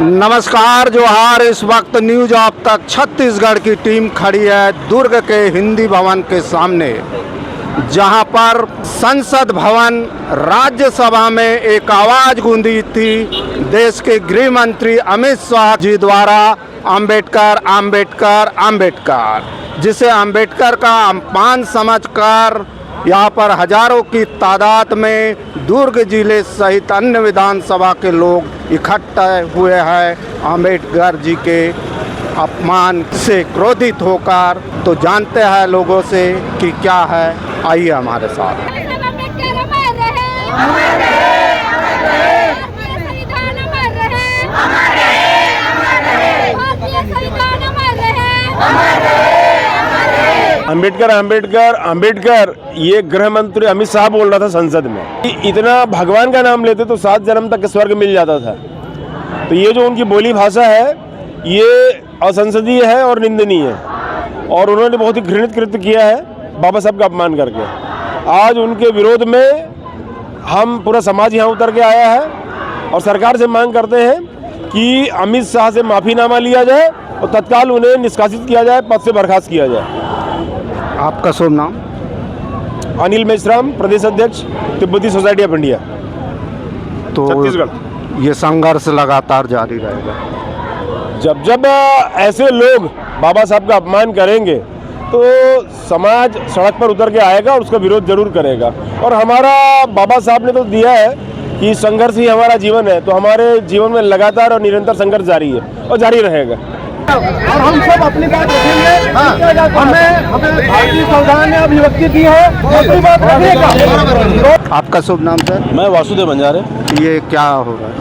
नमस्कार जोहार। इस वक्त न्यूज आप तक छत्तीसगढ़ की टीम खड़ी है दुर्ग के हिंदी भवन के सामने, जहां पर संसद भवन राज्यसभा में एक आवाज गूंजी थी देश के गृह मंत्री अमित शाह जी द्वारा, अंबेडकर अंबेडकर अंबेडकर, जिसे अंबेडकर का अपमान समझकर यहाँ पर हजारों की तादाद में दुर्ग जिले सहित अन्य विधानसभा के लोग इकट्ठा हुए हैं अंबेडकर जी के अपमान से क्रोधित होकर। तो जानते हैं लोगों से कि क्या है, आइए हमारे साथ। अंबेडकर अंबेडकर अंबेडकर, ये गृह मंत्री अमित शाह बोल रहा था संसद में। इतना भगवान का नाम लेते तो 7 जन्म तक स्वर्ग मिल जाता था। तो ये जो उनकी बोली भाषा है ये असंसदीय है और निंदनीय है, और उन्होंने बहुत ही घृणित कृत्य किया है बाबा साहब का अपमान करके। आज उनके विरोध में हम पूरा समाज यहाँ उतर के आया है और सरकार से मांग करते हैं कि अमित शाह से माफ़ीनामा लिया जाए और तत्काल उन्हें निष्कासित किया जाए, पद से बर्खास्त किया जाए। आपका शुभ नाम? अनिल मेश्राम, प्रदेश अध्यक्ष तिब्बती सोसाइटी ऑफ इंडिया, तो छत्तीसगढ़। ये संघर्ष लगातार जारी रहेगा। जब जब ऐसे लोग बाबा साहब का अपमान करेंगे तो समाज सड़क पर उतर के आएगा और उसका विरोध जरूर करेगा। और हमारा बाबा साहब ने तो दिया है कि संघर्ष ही हमारा जीवन है, तो हमारे जीवन में लगातार और निरंतर संघर्ष जारी है और जारी रहेगा। और हम सब अपनी बात रखेंगे। हमें भारतीय संविधान ने अभिव्यक्ति दी है, अपनी बात रखिएगा। आपका शुभ नाम सर? मैं वासुदेव बंजारे। ये क्या हो रहा है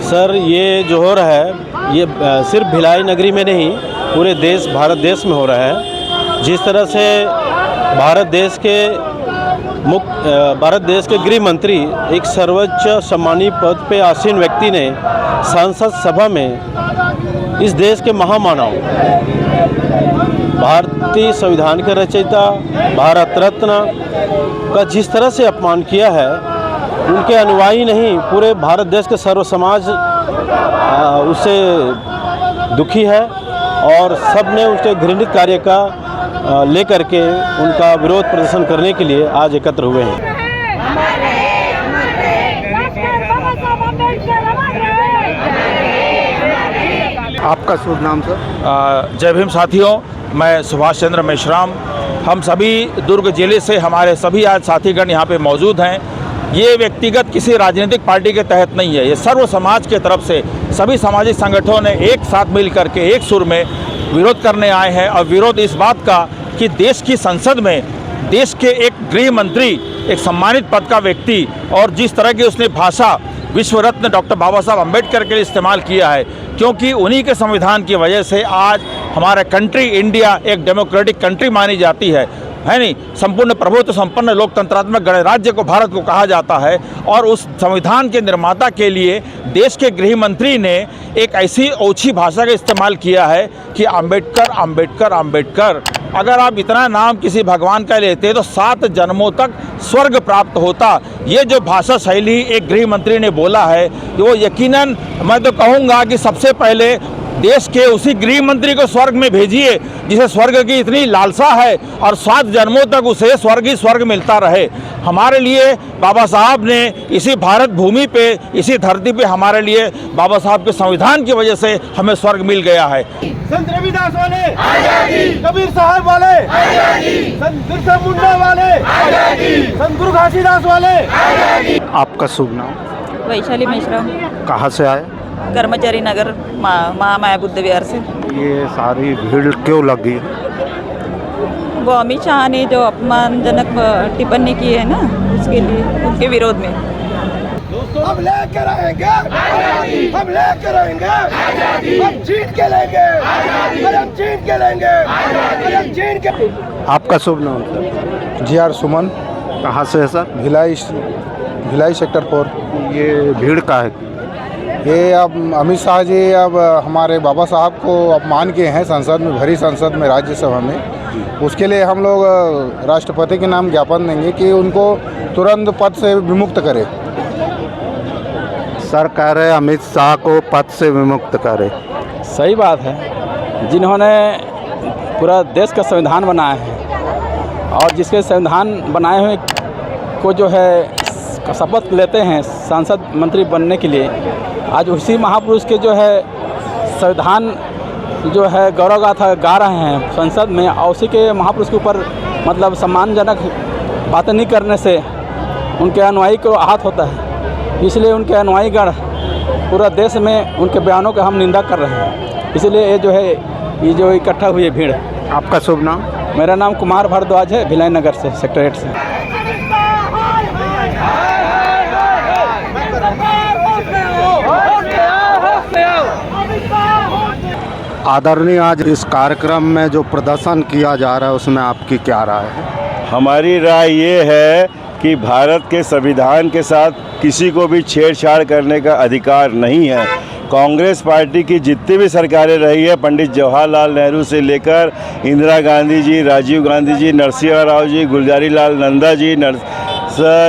सर, ये जो हो रहा है ये सिर्फ भिलाई नगरी में नहीं, पूरे देश भारत देश में हो रहा है। जिस तरह से भारत देश के गृह मंत्री, एक सर्वोच्च सम्मानीय पद पे आसीन व्यक्ति ने संसद सभा में इस देश के महामानव, भारतीय संविधान के रचयिता, भारत रत्न का जिस तरह से अपमान किया है, उनके अनुयायी नहीं पूरे भारत देश के सर्व समाज उससे दुखी है और सब ने उसके घृणित कार्य का लेकर के उनका विरोध प्रदर्शन करने के लिए आज एकत्र हुए हैं। आपका शुभ नाम सर? जय भीम साथियों, मैं सुभाष चंद्र मेश्राम। हम सभी दुर्ग जिले से हमारे सभी आज साथीगण यहाँ पे मौजूद हैं। ये व्यक्तिगत किसी राजनीतिक पार्टी के तहत नहीं है, ये सर्व समाज के तरफ से सभी सामाजिक संगठनों ने एक साथ मिल करके एक सुर में विरोध करने आए हैं। और विरोध इस बात का कि देश की संसद में देश के एक गृह मंत्री, एक सम्मानित पद का व्यक्ति, और जिस तरह की उसने भाषा विश्व रत्न डॉक्टर बाबा साहब अम्बेडकर के लिए इस्तेमाल किया है, क्योंकि उन्हीं के संविधान की वजह से आज हमारा कंट्री इंडिया एक डेमोक्रेटिक कंट्री मानी जाती है नहीं, संपूर्ण प्रभुत्व संपन्न लोकतंत्रात्मक गणराज्य को भारत को कहा जाता है। और उस संविधान के निर्माता के लिए देश के गृह मंत्री ने एक ऐसी ओछी भाषा का इस्तेमाल किया है कि अंबेडकर अंबेडकर अंबेडकर। अगर आप इतना नाम किसी भगवान का लेते तो 7 जन्मों तक स्वर्ग प्राप्त होता। ये जो भाषा शैली एक गृह मंत्री ने बोला है, वो यकीनन मैं तो कहूँगा कि सबसे पहले देश के उसी गृह मंत्री को स्वर्ग में भेजिए जिसे स्वर्ग की इतनी लालसा है और 7 जन्मों तक उसे स्वर्ग ही स्वर्ग मिलता रहे। हमारे लिए बाबा साहब ने इसी भारत भूमि पे, इसी धरती पे हमारे लिए बाबा साहब के संविधान की वजह से हमें स्वर्ग मिल गया है। संत रविदास वाले, कबीर साहब वाले, संत बिरसा मुंडा वाले, संत गुरु घासीदास वाले। आपका शुभ नाम? वैशाली मेश्राम, कहाँ से आए? कर्मचारी नगर, महामाया बुद्ध विहार से। ये सारी भीड़ क्यों लगी? वो अमित शाह ने जो अपमानजनक टिप्पणी की है ना, उसके लिए, उनके विरोध में। हम लेकर आएंगे, हम लेकर आएंगे, हम जीत के लेंगे, हम जीत के लेंगे, हम जीत के। आपका शुभ नाम सर? जी आर सुमन, कहाँ से है सर? भिलाई सेक्टर 4। ये भीड़ का है? ये अब अमित शाह जी अब हमारे बाबा साहब को अपमान किए हैं संसद में, भरी संसद में, राज्यसभा में। उसके लिए हम लोग राष्ट्रपति के नाम ज्ञापन देंगे कि उनको तुरंत पद से विमुक्त करें। सर कह रहे अमित शाह को पद से विमुक्त करे। सही बात है। जिन्होंने पूरा देश का संविधान बनाया है और जिसके संविधान बनाए हुए को जो है शपथ लेते हैं सांसद मंत्री बनने के लिए, आज उसी महापुरुष के जो है संविधान जो है गौरव गाथा गा रहे हैं संसद में, और उसी के महापुरुष के ऊपर मतलब सम्मानजनक बातें नहीं करने से उनके अनुयायी को आहत होता है। इसलिए उनके अनुयायीगण पूरा देश में उनके बयानों का हम निंदा कर रहे हैं। इसलिए ये जो है ये जो इकट्ठा हुई है भीड़। आपका शुभ नाम? मेरा नाम कुमार भारद्वाज है, भिलाई नगर से, सेक्रेटरीट से। आदरणीय, आज इस कार्यक्रम में जो प्रदर्शन किया जा रहा है उसमें आपकी क्या राय है? हमारी राय ये है कि भारत के संविधान के साथ किसी को भी छेड़छाड़ करने का अधिकार नहीं है। कांग्रेस पार्टी की जितनी भी सरकारें रही है, पंडित जवाहरलाल नेहरू से लेकर इंदिरा गांधी जी, राजीव गांधी जी, नरसिम्हा राव जी, गुलजारी लाल नंदा जी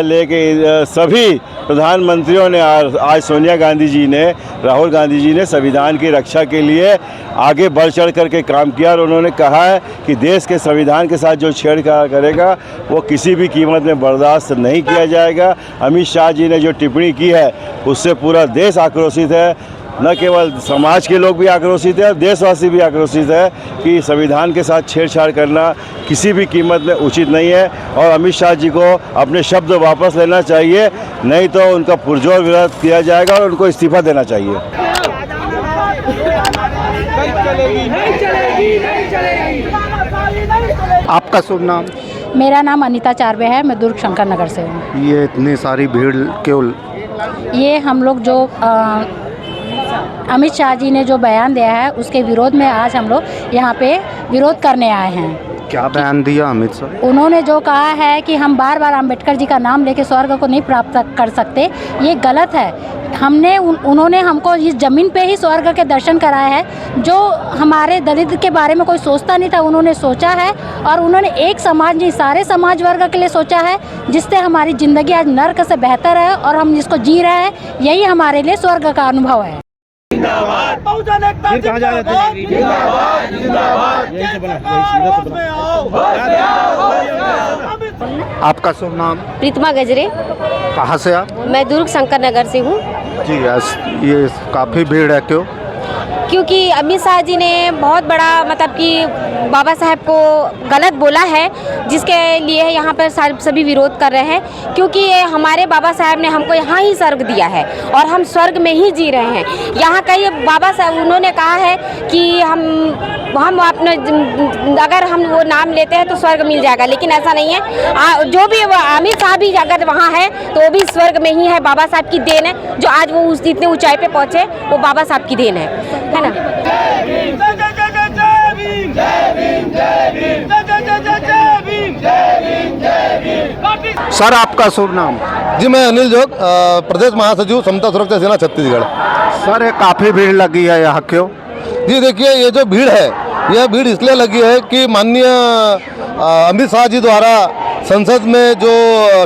लेके सभी प्रधानमंत्रियों ने, आज सोनिया गांधी जी ने, राहुल गांधी जी ने संविधान की रक्षा के लिए आगे बढ़ चढ़ करके काम किया और उन्होंने कहा है कि देश के संविधान के साथ जो छेड़छाड़ करेगा वो किसी भी कीमत में बर्दाश्त नहीं किया जाएगा। अमित शाह जी ने जो टिप्पणी की है उससे पूरा देश आक्रोशित है, न केवल समाज के लोग भी आक्रोशित है, देशवासी भी आक्रोशित है कि संविधान के साथ छेड़छाड़ करना किसी भी कीमत में उचित नहीं है और अमित शाह जी को अपने शब्द वापस लेना चाहिए, नहीं तो उनका पुरजोर विरोध किया जाएगा और उनको इस्तीफा देना चाहिए। आपका शुभ नाम? मेरा नाम अनीता चारवे है, मैं दुर्ग शंकर नगर से हूँ। ये इतनी सारी भीड़ क्यों? ये हम लोग जो अमित शाह जी ने जो बयान दिया है उसके विरोध में आज हम लोग यहाँ पे विरोध करने आए हैं। क्या बयान दिया अमित शाह? उन्होंने जो कहा है कि हम बार बार अंबेडकर जी का नाम लेके स्वर्ग को नहीं प्राप्त कर सकते, ये गलत है। उन्होंने हमको इस ज़मीन पे ही स्वर्ग के दर्शन कराए हैं। जो हमारे दलित के बारे में कोई सोचता नहीं था, उन्होंने सोचा है और उन्होंने एक समाज नहीं सारे समाज वर्ग के लिए सोचा है, जिससे हमारी ज़िंदगी आज नर्क से बेहतर है और हम जिसको जी रहे हैं यही हमारे लिए स्वर्ग का अनुभव है। आपका शुभ नाम? प्रीतमा गजरे। कहाँ से आप? मैं दुर्ग शंकर नगर से हूँ। जी, ये काफ़ी भीड़ है, क्यों? क्योंकि अमित शाह जी ने बहुत बड़ा मतलब कि बाबा साहब को गलत बोला है, जिसके लिए यहाँ पर सभी विरोध कर रहे हैं। क्योंकि ये हमारे बाबा साहब ने हमको यहाँ ही स्वर्ग दिया है और हम स्वर्ग में ही जी रहे हैं। यहाँ का ये बाबा साहब उन्होंने कहा है कि हम अपने अगर हम वो नाम लेते हैं तो स्वर्ग मिल जाएगा, लेकिन ऐसा नहीं है। जो भी अमित शाह भी अगर वहाँ है तो वो भी स्वर्ग में ही है, बाबा साहब की देन है। जो आज वो उस इतने ऊंचाई पे पहुँचे वो बाबा साहब की देन है ना। सर, आपका शुभ नाम? जी, मैं अनिल जोग, प्रदेश महासचिव समता सुरक्षा सेना छत्तीसगढ़। सर, ये काफ़ी भीड़ लगी है यहाँ, क्यों? जी देखिए, ये जो भीड़ है यह भीड़ इसलिए लगी है कि माननीय अमित शाह जी द्वारा संसद में जो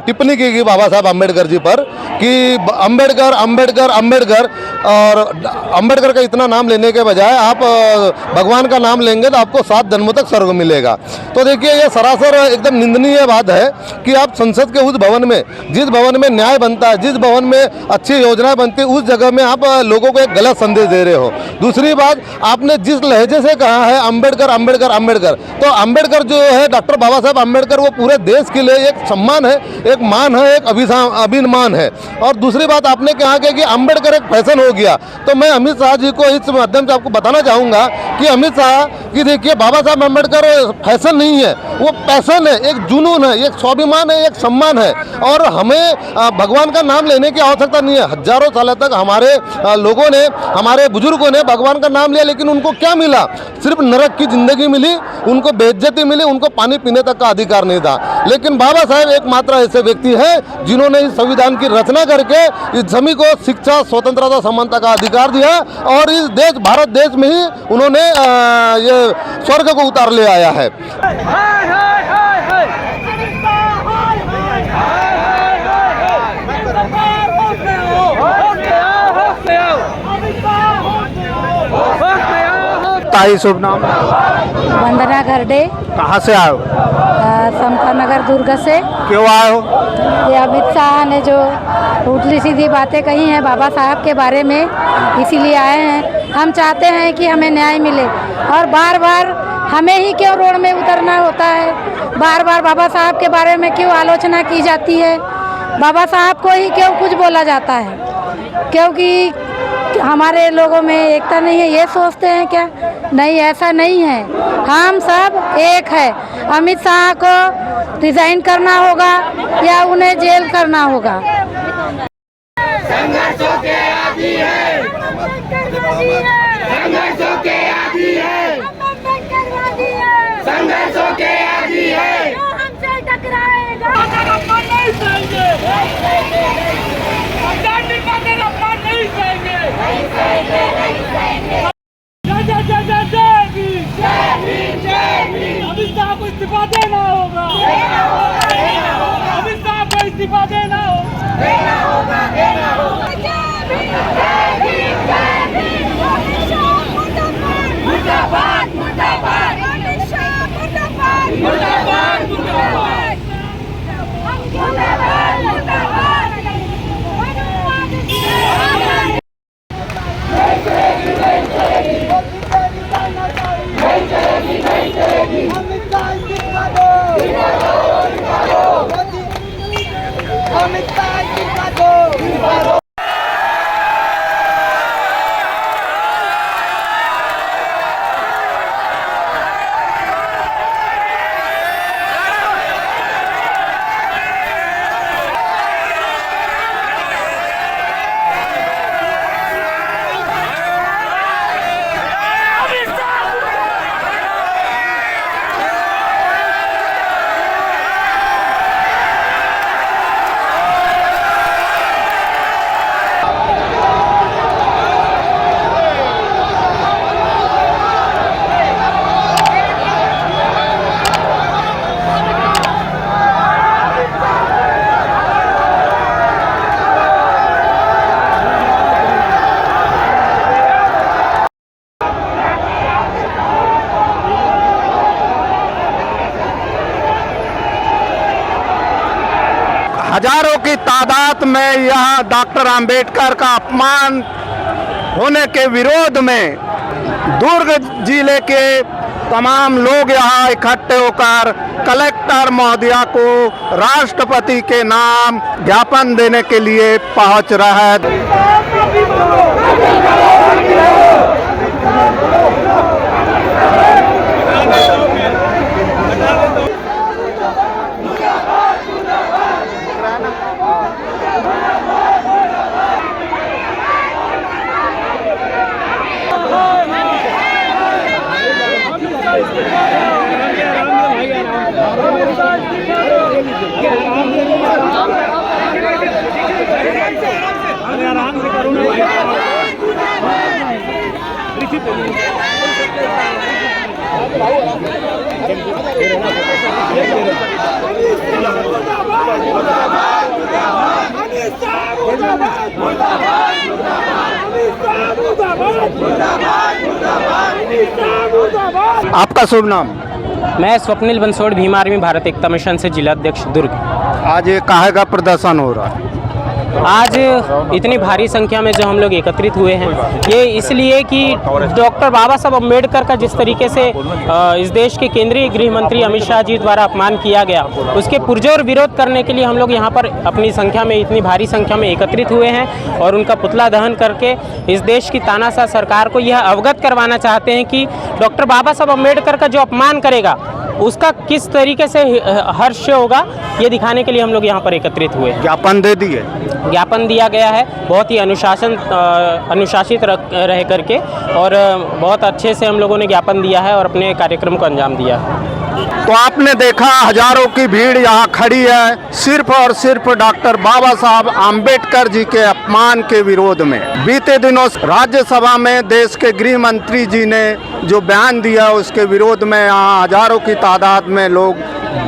टिप्पणी की गई बाबा साहब अम्बेडकर जी पर कि अम्बेडकर अम्बेडकर अम्बेडकर, और अम्बेडकर का इतना नाम लेने के बजाय आप भगवान का नाम लेंगे तो आपको 7 जन्मों तक स्वर्ग मिलेगा। तो देखिए, ये सरासर एकदम निंदनीय बात है कि आप संसद के उस भवन में, जिस भवन में न्याय बनता है, जिस भवन में अच्छी योजनाएं बनती है, उस जगह में आप लोगों को एक गलत संदेश दे रहे हो। दूसरी बात, आपने जिस लहजे से कहा है अम्बेडकर अम्बेडकर अम्बेडकर, तो अम्बेडकर जो है डॉक्टर बाबा साहब अम्बेडकर, वो पूरे देश के लिए एक सम्मान है, एक मान है, एक अभिमान है। और दूसरी बात, आपने कहा कि अम्बेडकर एक फैशन हो गया, तो मैं अमित शाह जी को इस माध्यम से आपको बताना चाहूँगा कि अमित शाह की देखिए, बाबा साहब अम्बेडकर फैशन नहीं है, वो पैशन है, एक जुनून है, एक स्वाभिमान है, एक सम्मान है। और हमें भगवान का नाम लेने की आवश्यकता नहीं है। हजारों साल तक हमारे लोगों ने, हमारे बुजुर्गों ने भगवान का नाम लिया, लेकिन उनको क्या मिला? सिर्फ नरक की जिंदगी मिली, उनको बेइज्जती मिली, उनको पानी पीने तक का अधिकार नहीं था। लेकिन बाबा साहब एकमात्र ऐसे व्यक्ति हैं जिन्होंने इस संविधान की रचना करके इस सभी को शिक्षा, स्वतंत्रता, समानता का अधिकार दिया और इस देश, भारत देश में ही उन्होंने ये स्वर्ग को उतार ले आया है। बताइए शुभ नाम। वंदना घरडे, कहाँ से आए हो? समता नगर दुर्ग से। क्यों आए हो? ये अमित शाह ने जो उल्टी सीधी बातें कही हैं बाबा साहब के बारे में, इसीलिए आए हैं। हम चाहते हैं कि हमें न्याय मिले और बार बार हमें ही क्यों रोड में उतरना होता है, बार बार बाबा साहब के बारे में क्यों आलोचना की जाती है, बाबा साहब को ही क्यों कुछ बोला जाता है, क्योंकि हमारे लोगों में एकता नहीं है, ये सोचते हैं क्या? नहीं, ऐसा नहीं है, हम सब एक है। अमित शाह को रिजाइन करना होगा या उन्हें जेल करना होगा। संघर्षों के आदी है, संघर्षों के आदी है, संघर्षों के आदी है, हमसे टकराएगा नहीं सहेंगे, नहीं सहेंगे। अमित शाह को इस्तीफा देना होगा, अमित शाह को इस्तीफा देना होगा। मुर्दाबाद, मुर्दाबाद, मुर्दाबाद, मुर्दाबाद, हजारों की तादाद में यहाँ डॉक्टर अंबेडकर का अपमान होने के विरोध में दुर्ग जिले के तमाम लोग यहाँ इकट्ठे होकर कलेक्टर महोदया को राष्ट्रपति के नाम ज्ञापन देने के लिए पहुंच रहा है। आपका शुभ नाम? मैं स्वप्निल बंसोड़, भीम आर्मी भारत एकता मिशन से जिला अध्यक्ष दुर्ग। आज ये काहे का प्रदर्शन हो रहा है? आज इतनी भारी संख्या में जो हम लोग एकत्रित हुए हैं, ये इसलिए कि डॉक्टर बाबा साहब अम्बेडकर का जिस तरीके से इस देश के केंद्रीय गृह मंत्री अमित शाह जी द्वारा अपमान किया गया, उसके पुरजोर विरोध करने के लिए हम लोग यहाँ पर अपनी संख्या में, इतनी भारी संख्या में एकत्रित हुए हैं और उनका पुतला दहन करके इस देश की तानाशाह सरकार को यह अवगत करवाना चाहते हैं कि डॉक्टर बाबा साहब अम्बेडकर का जो अपमान करेगा उसका किस तरीके से हर्ष होगा, ये दिखाने के लिए हम लोग यहाँ पर एकत्रित हुए। ज्ञापन दे दिए? ज्ञापन दिया गया है, बहुत ही अनुशासित रह करके, और बहुत अच्छे से हम लोगों ने ज्ञापन दिया है और अपने कार्यक्रम को अंजाम दिया है। तो आपने देखा हजारों की भीड़ यहाँ खड़ी है सिर्फ और सिर्फ डॉक्टर बाबा साहब आम्बेडकर जी के अपमान के विरोध में। बीते दिनों राज्यसभा में देश के गृह मंत्री जी ने जो बयान दिया उसके विरोध में यहाँ हजारों की तादाद में लोग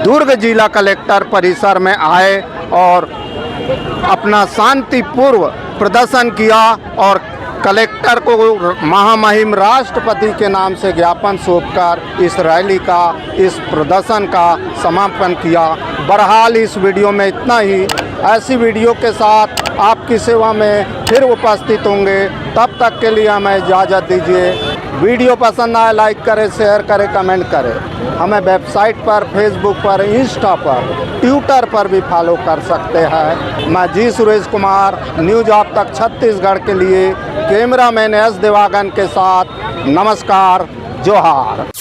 दुर्ग जिला कलेक्टर परिसर में आए और अपना शांतिपूर्व प्रदर्शन किया और कलेक्टर को महामहिम राष्ट्रपति के नाम से ज्ञापन सौंपकर इस रैली का, इस प्रदर्शन का समापन किया। बहरहाल इस वीडियो में इतना ही। ऐसी वीडियो के साथ आपकी सेवा में फिर उपस्थित होंगे। तब तक के लिए हमें इजाज़त दीजिए। वीडियो पसंद आए लाइक करें, शेयर करें, कमेंट करें। हमें वेबसाइट पर, फेसबुक पर, इंस्टा पर, ट्विटर पर भी फॉलो कर सकते हैं। मैं जी सुरेश कुमार, न्यूज़ आप तक छत्तीसगढ़ के लिए कैमरामैन एस देवागन के साथ, नमस्कार, जोहार।